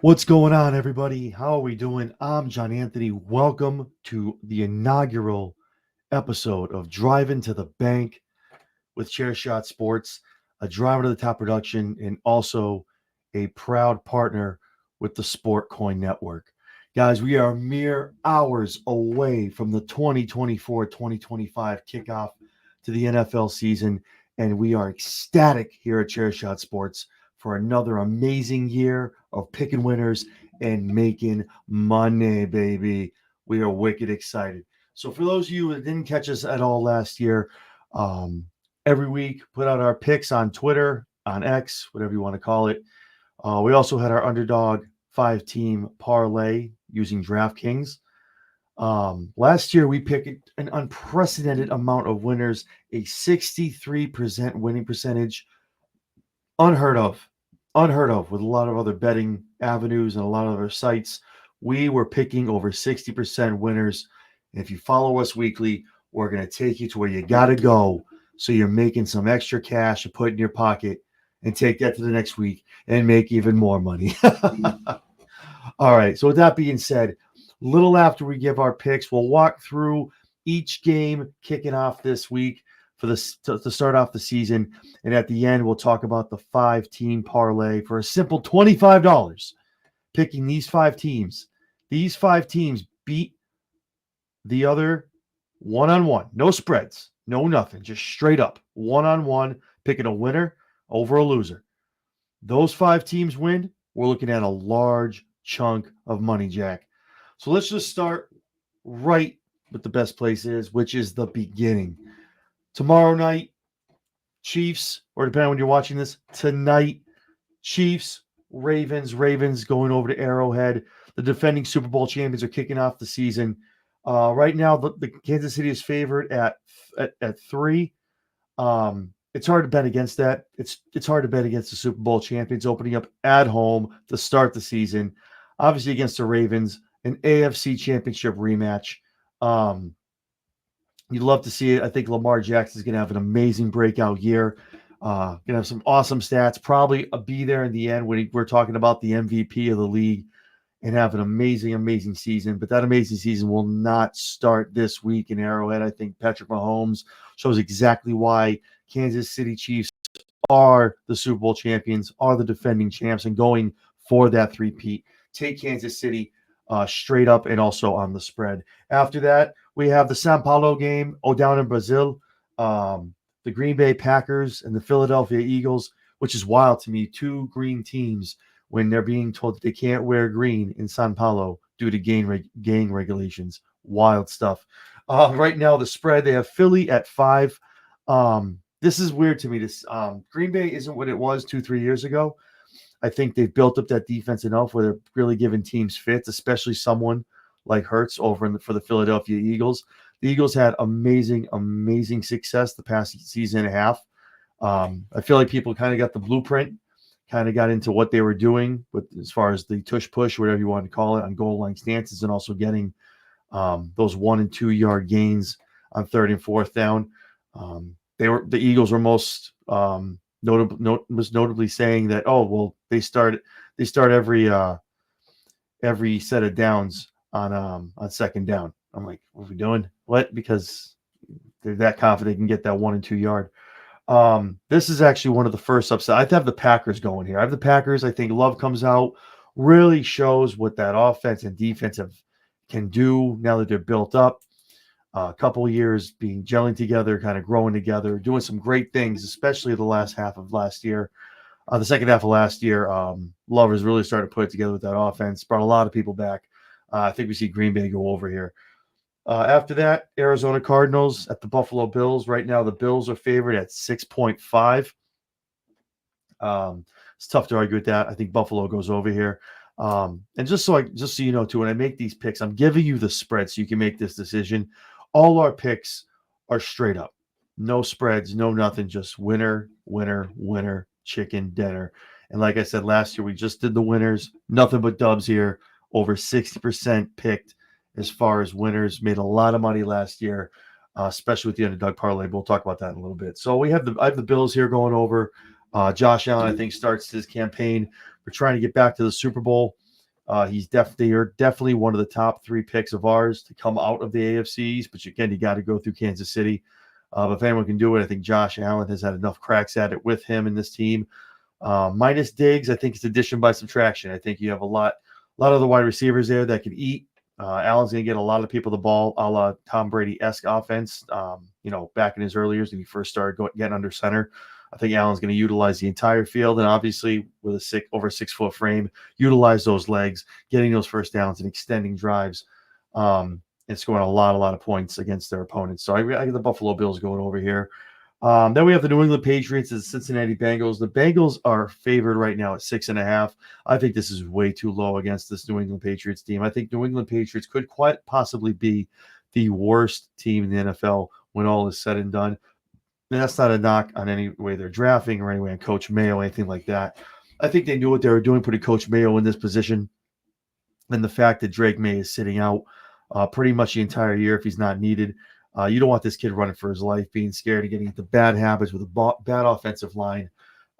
What's going on, everybody? How are we doing? I'm John Anthony. Welcome to the inaugural episode of Drivin to the Bank with ChairShot Sports, a driver to the top production, and also a proud partner with the Sport Coin Network. Guys, we are mere hours away from the 2024-2025 kickoff to the NFL season, and we are ecstatic here at ChairShot Sports for another amazing year of picking winners and making money, baby. We are wicked excited. So, for those of you that didn't catch us at all last year, every week put out our picks on Twitter, on X, whatever you want to call it. We also had our underdog 5-team parlay using DraftKings. Last year, we picked an unprecedented amount of winners, a 63% winning percentage, unheard of, with a lot of other betting avenues and a lot of other sites. We were picking over 60% winners. And if you follow us weekly, we're going to take you to where you got to go so you're making some extra cash to put in your pocket and take that to the next week and make even more money. All right. So with that being said, a little after we give our picks, we'll walk through each game kicking off this week for this to start off the season. And at the end, we'll talk about the 5-team parlay for a simple $25. Picking these 5 teams. These 5 teams beat the other one-on-one. No spreads, no nothing. Just straight up one-on-one, picking a winner over a loser. Those 5 teams win, we're looking at a large chunk of money, Jack. So let's just start right with the best place is, which is the beginning. Tomorrow night, Chiefs, or depending on when you're watching this, tonight, Chiefs, Ravens going over to Arrowhead. The defending Super Bowl champions are kicking off the season. Right now, the Kansas City is favored at 3. It's hard to bet against that. It's hard to bet against the Super Bowl champions opening up at home to start the season. Obviously against the Ravens, an AFC championship rematch. You'd love to see it. I think Lamar Jackson is going to have an amazing breakout year. Going to have some awesome stats. Probably be there in the end when we're talking about the MVP of the league and have an amazing, amazing season. But that amazing season will not start this week in Arrowhead. I think Patrick Mahomes shows exactly why Kansas City Chiefs are the Super Bowl champions, are the defending champs, and going for that three-peat. Take Kansas City straight up and also on the spread. After that, we have the São Paulo game, down in Brazil. The Green Bay Packers and the Philadelphia Eagles, which is wild to me. 2 green teams when they're being told that they can't wear green in São Paulo due to gang regulations. Wild stuff. Right now, the spread, they have Philly at 5. This is weird to me. This Green Bay isn't what it was 2-3 years ago. I think they've built up that defense enough where they're really giving teams fits, especially someone like Hurts over for the Philadelphia Eagles. The Eagles had amazing, amazing success the past season and a half. I feel like people kind of got the blueprint, kind of got into what they were doing with as far as the tush push, whatever you want to call it, on goal line stances, and also getting those 1 and 2 yard gains on 3rd and 4th down. The Eagles were most notably saying that, oh well, they start every set of downs on 2nd down. I'm like, what are we doing? What? Because they're that confident they can get that 1 and 2 yard. This is actually one of the first upsets. I have the Packers going here. I have the Packers. I think Love comes out, really shows what that offense and defense can do now that they're built up. A couple of years being gelling together, kind of growing together, doing some great things, especially the last half of last year. The second half of last year, Love has really started to put it together with that offense, brought a lot of people back. I think we see Green Bay go over here. After that, Arizona Cardinals at the Buffalo Bills. Right now, the Bills are favored at 6.5. It's tough to argue with that. I think Buffalo goes over here. And just so you know, too, when I make these picks, I'm giving you the spread so you can make this decision. All our picks are straight up. No spreads, no nothing, just winner, winner, winner, chicken dinner. And like I said, last year we just did the winners. Nothing but dubs here. Over 60% picked as far as winners. Made a lot of money last year, especially with the underdog parlay. We'll talk about that in a little bit. So I have the Bills here going over. Josh Allen, I think, starts his campaign. We're trying to get back to the Super Bowl. They're definitely one of the top 3 picks of ours to come out of the AFCs. But again, you got to go through Kansas City. But if anyone can do it, I think Josh Allen has had enough cracks at it with him in this team. Minus Diggs, I think it's addition by subtraction. I think you have a lot of the wide receivers there that can eat. Allen's going to get a lot of people the ball, a la Tom Brady-esque offense. Back in his early years when he first started getting under center, I think Allen's going to utilize the entire field, and obviously with a over 6 foot frame, utilize those legs, getting those first downs and extending drives, and scoring a lot of points against their opponents. So I get the Buffalo Bills going over here. Then we have the New England Patriots and the Cincinnati Bengals. The Bengals are favored right now at 6.5. I think this is way too low against this New England Patriots team. I think New England Patriots could quite possibly be the worst team in the NFL when all is said and done. And that's not a knock on any way they're drafting or any way on Coach Mayo, anything like that. I think they knew what they were doing, putting Coach Mayo in this position. And the fact that Drake May is sitting out pretty much the entire year if he's not needed. You don't want this kid running for his life, being scared of getting into bad habits with a bad offensive line,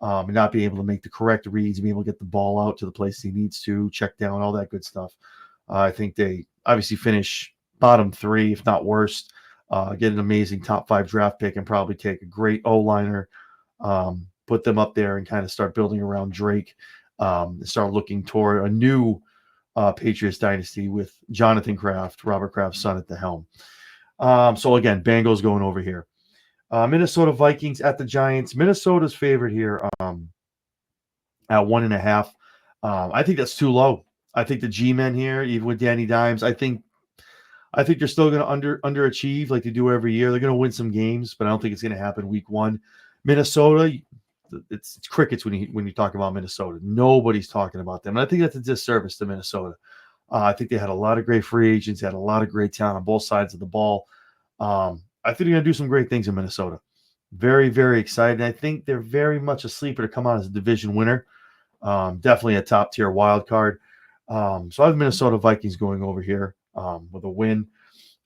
and not being able to make the correct reads, being able to get the ball out to the place he needs to, check down, all that good stuff. I think they obviously finish bottom 3, if not worst, get an amazing top 5 draft pick and probably take a great O-liner, put them up there and kind of start building around Drake, and start looking toward a new Patriots dynasty with Jonathan Kraft, Robert Kraft's son, at the helm. So again, Bengals going over here. Minnesota Vikings at the Giants. Minnesota's favorite here at 1.5. I think that's too low. I think the G-men here, even with Danny Dimes, I think they're still going to underachieve like they do every year. They're going to win some games, but I don't think it's going to happen week 1. Minnesota, it's crickets when you talk about Minnesota. Nobody's talking about them. And I think that's a disservice to Minnesota. I think they had a lot of great free agents, had a lot of great talent on both sides of the ball. I think they're going to do some great things in Minnesota. Very, very excited. I think they're very much a sleeper to come out as a division winner. Definitely a top-tier wild card. So I have Minnesota Vikings going over here with a win.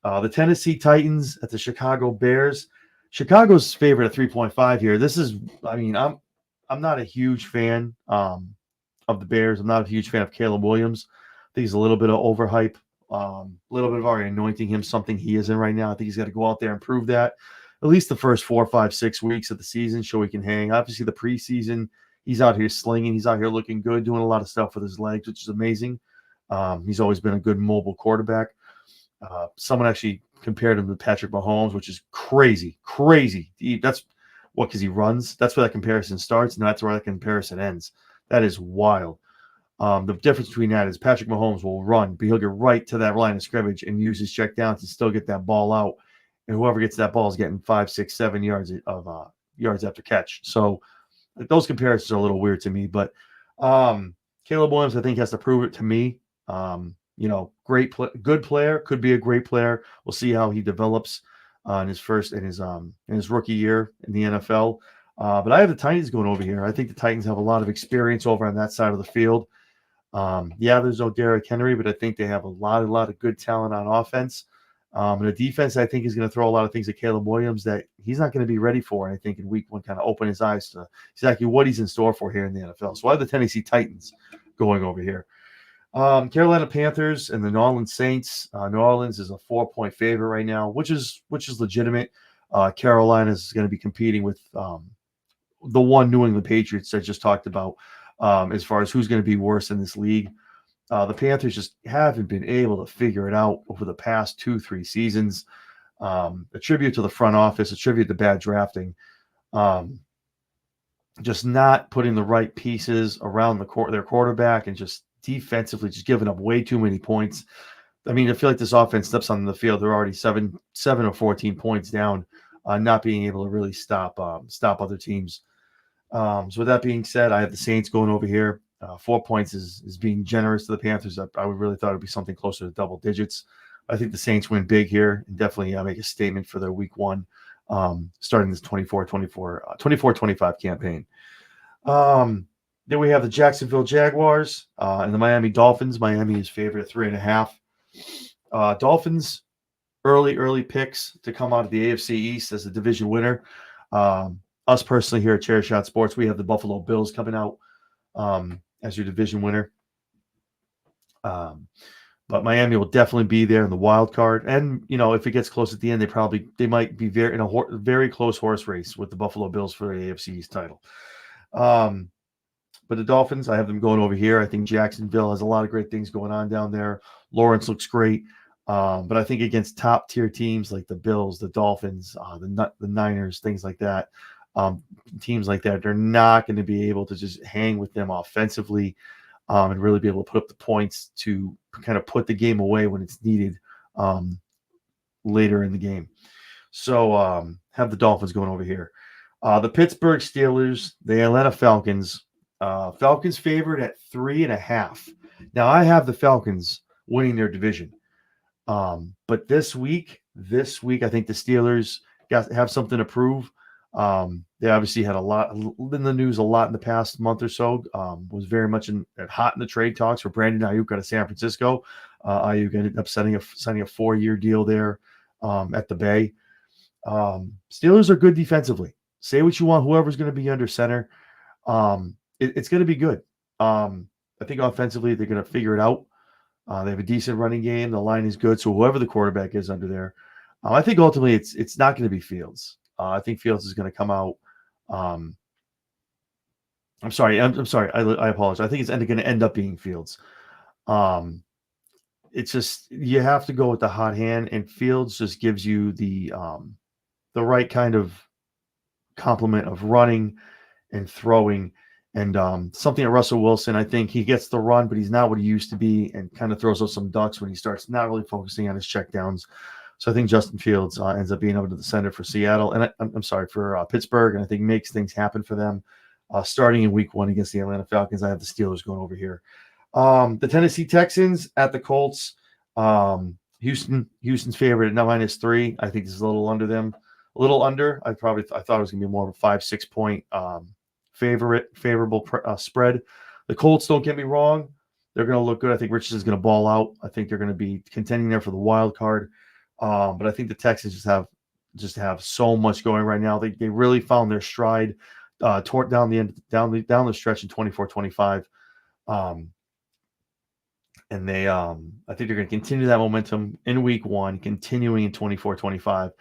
The Tennessee Titans at the Chicago Bears. Chicago's favorite at 3.5 here. This is, I'm not a huge fan of the Bears. I'm not a huge fan of Caleb Williams. I think he's a little bit of overhype, a little bit of already anointing him something he isn't right now. I think he's got to go out there and prove that at least the first 4, 5, 6 weeks of the season, so he can hang. Obviously, the preseason, he's out here slinging. He's out here looking good, doing a lot of stuff with his legs, which is amazing. He's always been a good mobile quarterback. Someone actually compared him to Patrick Mahomes, which is crazy. That's what, because he runs. That's where that comparison starts, and that's where that comparison ends. That is wild. The difference between that is Patrick Mahomes will run, but he'll get right to that line of scrimmage and use his check downs to still get that ball out. And whoever gets that ball is getting 5, 6, 7 yards of yards after catch. So those comparisons are a little weird to me. But Caleb Williams, I think, has to prove it to me. Good player, could be a great player. We'll see how he develops in his rookie year in the NFL. But I have the Titans going over here. I think the Titans have a lot of experience over on that side of the field. There's no Derrick Henry, but I think they have a lot of good talent on offense. And the defense, I think, is going to throw a lot of things at Caleb Williams that he's not going to be ready for. And I think in week 1, kind of open his eyes to exactly what he's in store for here in the NFL. So I have the Tennessee Titans going over here. Carolina Panthers and the New Orleans Saints. New Orleans is a 4-point favorite right now, which is legitimate. Carolina is going to be competing with the one New England Patriots I just talked about as far as who's going to be worse in this league. The Panthers just haven't been able to figure it out over the past 2-3 seasons. A tribute to the front office, a tribute to bad drafting. Just not putting the right pieces around their quarterback, and just defensively just giving up way too many points. I feel like this offense steps on the field, they're already 7 or 14 points down, not being able to really stop other teams. So with that being said, I have the Saints going over here. 4 points is being generous to the Panthers. I would really thought it would be something closer to double digits. I think the Saints win big here and definitely make a statement for their week 1, starting this 24-25 campaign. Then we have the Jacksonville Jaguars and the Miami Dolphins. Miami is favored at 3.5. Dolphins, early picks to come out of the AFC East as a division winner. Us personally here at ChairShot Sports, we have the Buffalo Bills coming out as your division winner. But Miami will definitely be there in the wild card. And, if it gets close at the end, they might be very in a very close horse race with the Buffalo Bills for the AFC East title. But the Dolphins, I have them going over here. I think Jacksonville has a lot of great things going on down there. Lawrence looks great. But I think against top tier teams like the Bills, the Dolphins, the Niners, things like that, teams like that, they're not going to be able to just hang with them offensively and really be able to put up the points to kind of put the game away when it's needed later in the game. So have the Dolphins going over here. The Pittsburgh Steelers, the Atlanta Falcons. Falcons favored at 3.5. Now I have the Falcons winning their division. But this week, I think the Steelers have something to prove. They obviously had a lot in the news a lot in the past month or so. Was very much hot in the trade talks for Brandon Ayuk out of San Francisco. Ayuk ended up signing a 4-year deal there at the Bay. Steelers are good defensively. Say what you want, whoever's going to be under center. It's going to be good. I think offensively they're going to figure it out. They have a decent running game. The line is good. So whoever the quarterback is under there, I think ultimately it's not going to be Fields. I think Fields is going to come out. I'm sorry. I'm sorry. I apologize. I think it's going to end up being Fields. It's just you have to go with the hot hand, and Fields just gives you the right kind of complement of running and throwing. And something at Russell Wilson, I think he gets the run, but he's not what he used to be, and kind of throws out some ducks when he starts not really focusing on his checkdowns. So I think Justin Fields ends up being over to the center for Seattle, and I'm sorry, for Pittsburgh, and I think makes things happen for them. Starting in Week 1 against the Atlanta Falcons, I have the Steelers going over here. The Tennessee Texans at the Colts. Houston's favorite at -3. I think this is a little under them. A little under. I thought it was going to be more of a 5-6 point favorable spread. The Colts, don't get me wrong, they're going to look good. I think Richardson's going to ball out. I think they're going to be contending there for the wild card. But I think the Texans just have so much going right now. They really found their stride toward down the stretch in 24-25. And they I think they're going to continue that momentum in Week 1, continuing in 24-25,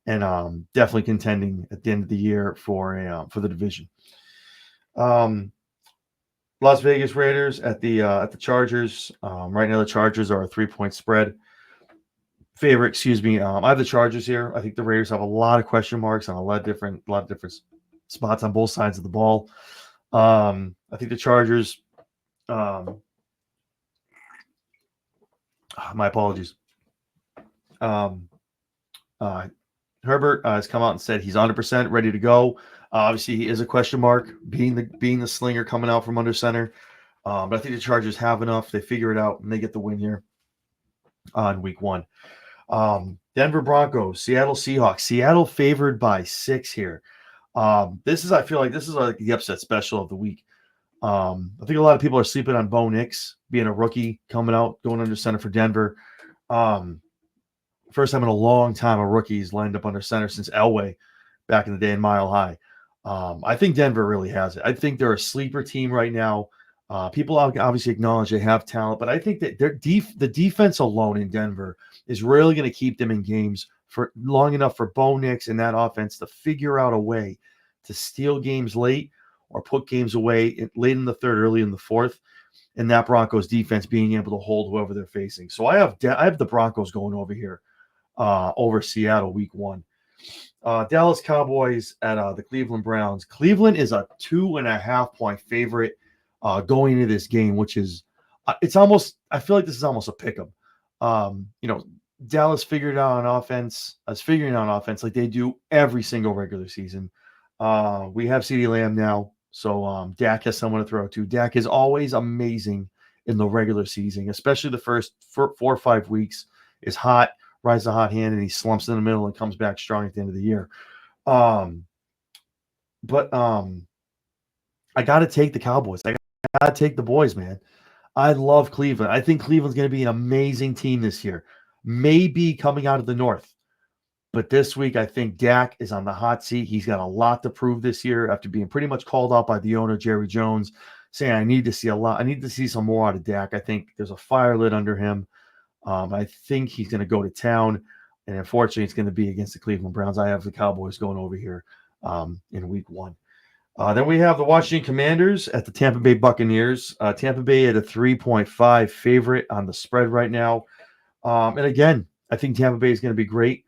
and definitely contending at the end of the year for the division. Las Vegas Raiders at the Chargers. Right now the Chargers are a 3-point spread favorite. Excuse me. I have the Chargers here. I think the Raiders have a lot of question marks on a lot of different spots on both sides of the ball. I think the Chargers. My apologies. Herbert has come out and said he's 100% ready to go. Obviously, he is a question mark, being the slinger coming out from under center. But I think the Chargers have enough. They figure it out, and they get the win here on Week 1. Denver Broncos, Seattle Seahawks. Seattle favored by 6 here. I feel like this is like the upset special of the week. I think a lot of people are sleeping on Bo Nix being a rookie coming out, going under center for Denver. First time in a long time a rookie's lined up under center since Elway back in the day in Mile High. I think Denver really has it. I think they're a sleeper team right now. People obviously acknowledge they have talent, but I think that the defense alone in Denver is really going to keep them in games for long enough for Bo Nix and that offense to figure out a way to steal games late or put games away late in the third, early in the fourth, and that Broncos defense being able to hold whoever they're facing. So I have the Broncos going over here over Seattle Week 1. Dallas Cowboys at the Cleveland Browns. Cleveland is a 2.5 point favorite going into this game, which is it's almost. I feel like this is almost a pick 'em. Dallas figured out on offense. Is figuring out on offense like they do every single regular season. We have CeeDee Lamb now, so Dak has someone to throw to. Dak is always amazing in the regular season, especially the first 4 or 5 weeks. Is hot. Rides a hot hand, and he slumps in the middle and comes back strong at the end of the year. But I got to take the Cowboys. I got to take the boys, man. I love Cleveland. I think Cleveland's going to be an amazing team this year. Maybe coming out of the North. But this week, I think Dak is on the hot seat. He's got a lot to prove this year after being pretty much called out by the owner, Jerry Jones, saying I need to see a lot. I need to see some more out of Dak. I think there's a fire lit under him. I think he's going to go to town, and unfortunately, it's going to be against the Cleveland Browns. I have the Cowboys going over here in Week 1. Then we have the Washington Commanders at the Tampa Bay Buccaneers. Tampa Bay at a 3.5 favorite on the spread right now. And again, I think Tampa Bay is going to be great.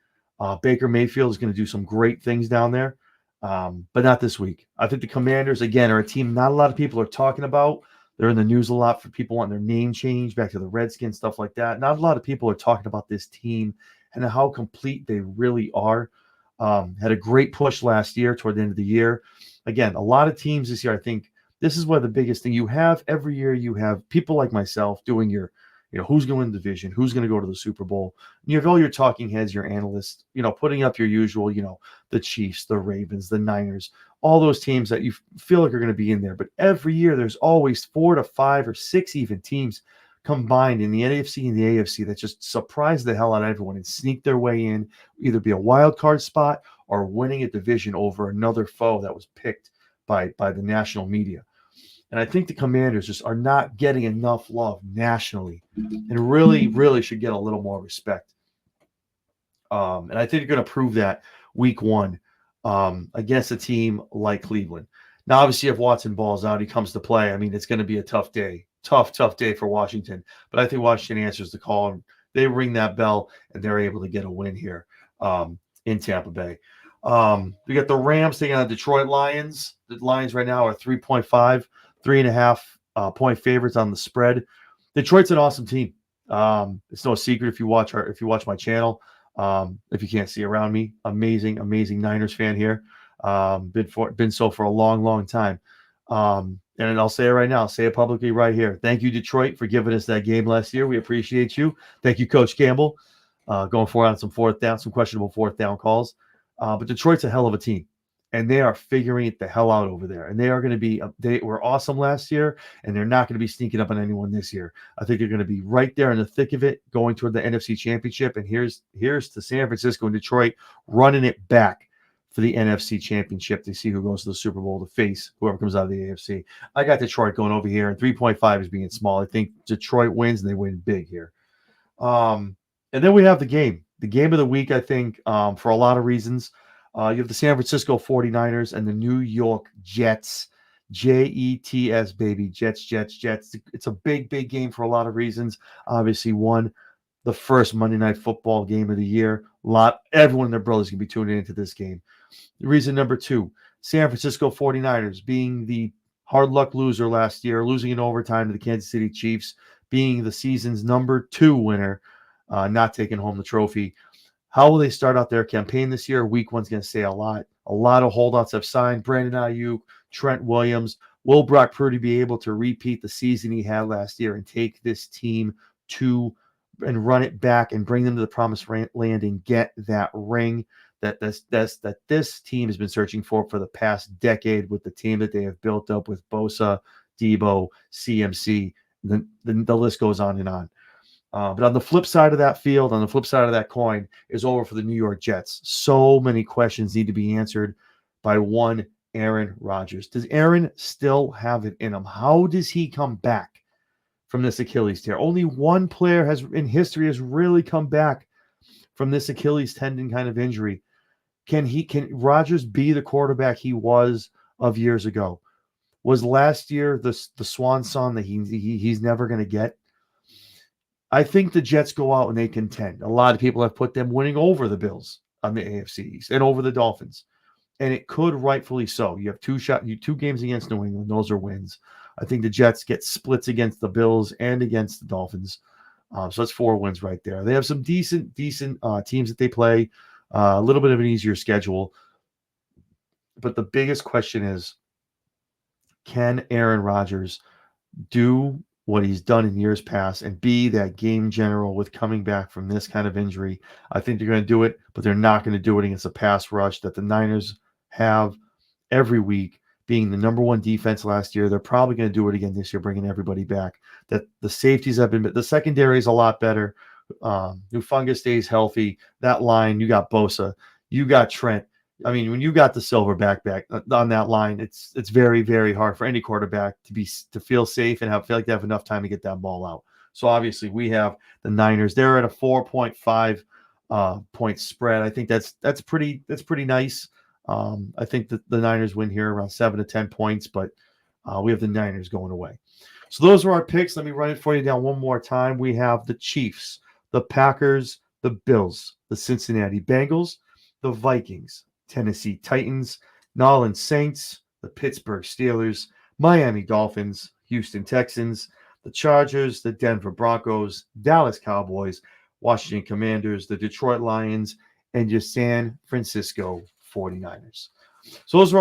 Baker Mayfield is going to do some great things down there, but not this week. I think the Commanders, again, are a team not a lot of people are talking about. They're in the news a lot for people wanting their name changed back to the Redskins, stuff like that. Not a lot of people are talking about this team and how complete they really are. Had a great push last year toward the end of the year. Again, a lot of teams this year, I think this is where the biggest thing you have every year, you have people like myself doing your, who's going to win the division, who's going to go to the Super Bowl. And you have all your talking heads, your analysts, putting up your usual, the Chiefs, the Ravens, the Niners, all those teams that you feel like are going to be in there. But every year there's always 4 to 5 or 6 even teams combined in the NFC and the AFC that just surprise the hell out of everyone and sneak their way in, either be a wild card spot or winning a division over another foe that was picked by the national media. And I think the Commanders just are not getting enough love nationally and really, really should get a little more respect. And I think they're going to prove that Week 1 against a team like Cleveland. Now, obviously, if Watson balls out, he comes to play. I mean, it's going to be a tough day. Tough day for Washington. But I think Washington answers the call. And they ring that bell, and they're able to get a win here in Tampa Bay. We got the Rams taking on Detroit Lions. The Lions right now are 3.5, 3.5 point favorites on the spread. Detroit's an awesome team. It's no secret if you watch my channel. If you can't see around me, amazing Niners fan here. Been so for a long time. And I'll say it right now. I'll say it publicly right here. Thank you, Detroit, for giving us that game last year. We appreciate you. Thank you, Coach Campbell, going for it on some questionable fourth down calls. But Detroit's a hell of a team, and they are figuring it the hell out over there. And they are going to be they were awesome last year, and they're not going to be sneaking up on anyone this year. I think they're going to be right there in the thick of it, going toward the NFC Championship. And here's to San Francisco and Detroit running it back for the NFC Championship to see who goes to the Super Bowl to face whoever comes out of the AFC. I got Detroit going over here, and 3.5 is being small. I think Detroit wins, and they win big here. And then we have the game of the week, I think, for a lot of reasons. You have the San Francisco 49ers and the New York Jets. Jets, baby. Jets. It's a big game for a lot of reasons. Obviously, one, the first Monday Night Football game of the year. Everyone and their brothers can be tuning into this game. Reason number 2, San Francisco 49ers being the hard luck loser last year, losing in overtime to the Kansas City Chiefs, being the season's number 2 winner, not taking home the trophy. How will they start out their campaign this year? Week 1's going to say a lot. A lot of holdouts have signed. Brandon Ayuk, Trent Williams. Will Brock Purdy be able to repeat the season he had last year and take this team and run it back and bring them to the promised land and get that ring that this team has been searching for the past decade with the team that they have built up with Bosa, Debo, CMC. The list goes on and on. But on the flip side of that field, on the flip side of that coin, is over for the New York Jets. So many questions need to be answered by one Aaron Rodgers. Does Aaron still have it in him? How does he come back from this Achilles tear? Only one player in history has really come back from this Achilles tendon kind of injury. Can Rodgers be the quarterback he was of years ago? Was last year the swan song that he's never going to get? I think the Jets go out and they contend. A lot of people have put them winning over the Bills on the AFC East and over the Dolphins. And it could rightfully so. You have 2 games against New England. Those are wins. I think the Jets get splits against the Bills and against the Dolphins. So that's 4 wins right there. They have some decent teams that they play. A little bit of an easier schedule. But the biggest question is, can Aaron Rodgers do what he's done in years past and be that game general with coming back from this kind of injury? I think they're going to do it, but they're not going to do it against a pass rush that the Niners have every week, being the number 1 defense last year. They're probably going to do it again this year, bringing everybody back. That the safeties the secondary is a lot better. Hufanga stays healthy. That line, you got Bosa, you got Trent. I mean, when you got the silver back on that line, it's very, very hard for any quarterback to feel safe and feel like they have enough time to get that ball out. So obviously, we have the Niners. They're at a 4.5 point spread. I think that's pretty nice. I think that the Niners win here around 7 to 10 points, but we have the Niners going away. So those are our picks. Let me run it for you down one more time. We have the Chiefs, the Packers, the Bills, the Cincinnati Bengals, the Vikings, Tennessee Titans, New Orleans Saints, the Pittsburgh Steelers, Miami Dolphins, Houston Texans, the Chargers, the Denver Broncos, Dallas Cowboys, Washington Commanders, the Detroit Lions, and your San Francisco 49ers. So those are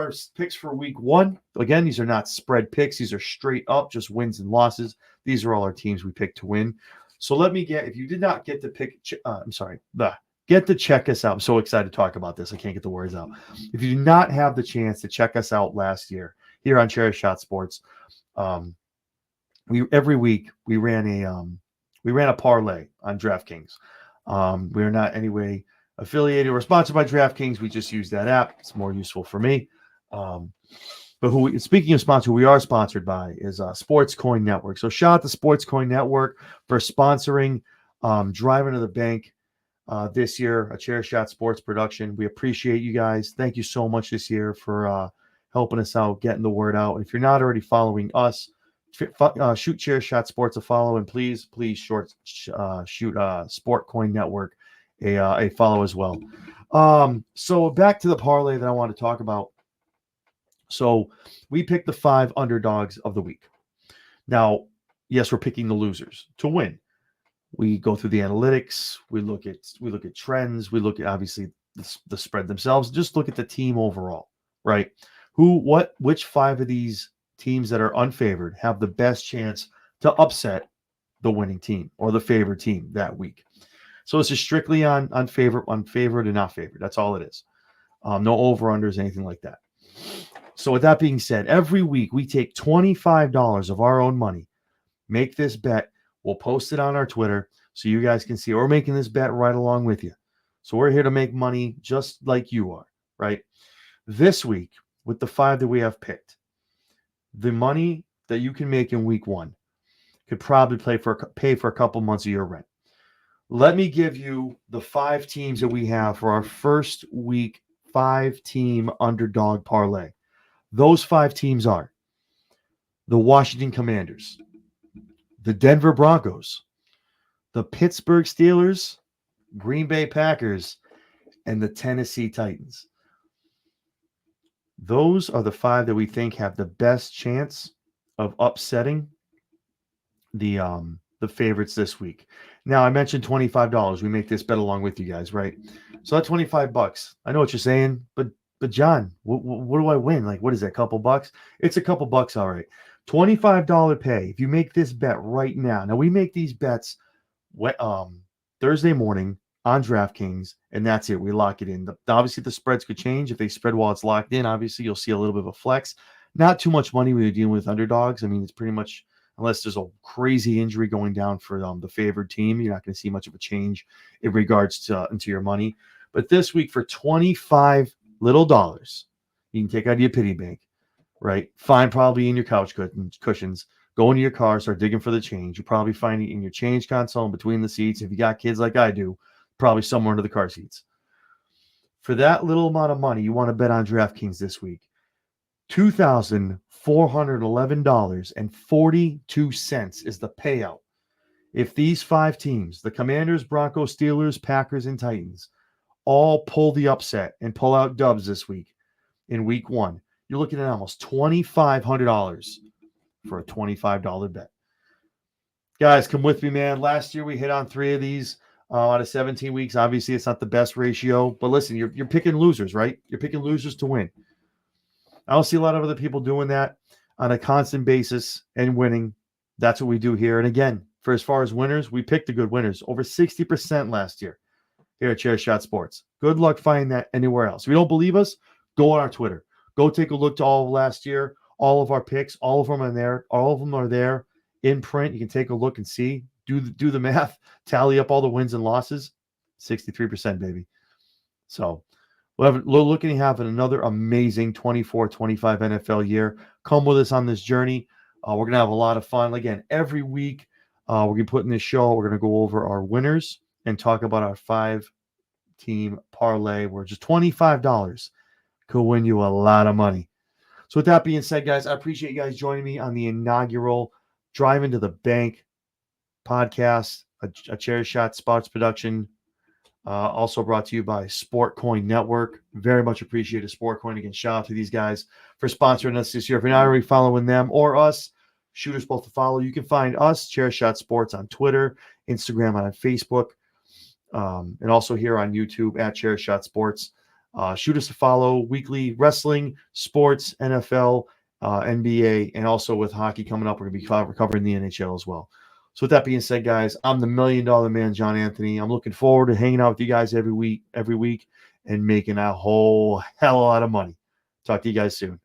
our picks for week 1. Again, these are not spread picks. These are straight up, just wins and losses. These are all our teams we picked to win. So if you did not get to get to check us out. I'm so excited to talk about this. I can't get the words out. If you did not have the chance to check us out last year here on ChairShot Sports, every week we ran a parlay on DraftKings. We are not anyway affiliated or sponsored by DraftKings. We just use that app. It's more useful for me. But speaking of sponsor, we are sponsored by is Sports Coin Network. So shout out to Sports Coin Network for sponsoring Drivin to the Bank this year, a ChairShot Sports production. We appreciate you guys. Thank you so much this year for helping us out, getting the word out. And if you're not already following us, shoot ChairShot Sports a follow, and please shoot Sport Coin Network a follow as well. So back to the parlay that I want to talk about. So we picked the 5 underdogs of the week. Now, yes, we're picking the losers to win. We go through the analytics. We look at trends. We look at obviously the spread themselves. Just look at the team overall, right? Which 5 of these teams that are unfavored have the best chance to upset the winning team or the favored team that week. So this is strictly on unfavored and not favored. That's all it is. No over-unders, anything like that. So with that being said, every week we take $25 of our own money, make this bet. We'll post it on our Twitter so you guys can see. We're making this bet right along with you. So we're here to make money just like you are, right? This week, with the 5 that we have picked, the money that you can make in week 1 could probably pay for a couple months of your rent. Let me give you the 5 teams that we have for our first week 5-team underdog parlay. Those 5 teams are the Washington Commanders, the Denver Broncos, the Pittsburgh Steelers, Green Bay Packers, and the Tennessee Titans. Those are the 5 that we think have the best chance of upsetting the favorites this week. Now, I mentioned $25. We make this bet along with you guys, right? So that $25. I know what you're saying, but John, what do I win? Like, what is that? A couple bucks? It's a couple bucks, all right. $25 pay if you make this bet right now. Now we make these bets Thursday morning on DraftKings, and that's it. We lock it in. Obviously, the spreads could change. If they spread while it's locked in, obviously you'll see a little bit of a flex. Not too much money when you're dealing with underdogs. I mean, it's pretty much, unless there's a crazy injury going down for the favored team, you're not going to see much of a change in regards to into your money. But this week, for $25 little dollars, you can take out of your piggy bank, right? Find probably in your couch cushions. Go into your car, start digging for the change. You probably find it in your change console in between the seats. If you got kids like I do, probably somewhere under the car seats. For that little amount of money, you want to bet on DraftKings this week. $2,411.42 is the payout. If these 5 teams, the Commanders, Broncos, Steelers, Packers, and Titans, all pull the upset and pull out dubs this week in week 1, you're looking at almost $2,500 for a $25 bet. Guys, come with me, man. Last year we hit on 3 of these out of 17 weeks. Obviously, it's not the best ratio, but listen, you're picking losers, right? You're picking losers to win. I don't see a lot of other people doing that on a constant basis and winning. That's what we do here. And again, for as far as winners, we picked the good winners. Over 60% last year here at ChairShot Sports. Good luck finding that anywhere else. If you don't believe us, go on our Twitter. Go take a look to all of last year, all of our picks, all of them are there. All of them are there in print. You can take a look and see. Do the math. Tally up all the wins and losses. 63%, baby. So We're looking to have another amazing 24-25 NFL year. Come with us on this journey. We're going to have a lot of fun. Again, every week, we're going to put in this show. We're going to go over our winners and talk about our 5-team parlay, where just $25 could win you a lot of money. So with that being said, guys, I appreciate you guys joining me on the inaugural Drivin to the Bank podcast, a ChairShot Sports production. Also brought to you by Sport Coin Network. Very much appreciated Sport Coin. Again, shout out to these guys for sponsoring us this year. If you're not already following them or us, shoot us both to follow. You can find us, ChairShot Sports, on Twitter, Instagram, and on Facebook, and also here on YouTube at ChairShot Sports. Shoot us to follow. Weekly wrestling, sports, NFL, NBA, and also with hockey coming up, we're going to be covering the NHL as well. So with that being said, guys, I'm the $1 Million Man, John Anthony. I'm looking forward to hanging out with you guys every week, and making a whole hell of a lot of money. Talk to you guys soon.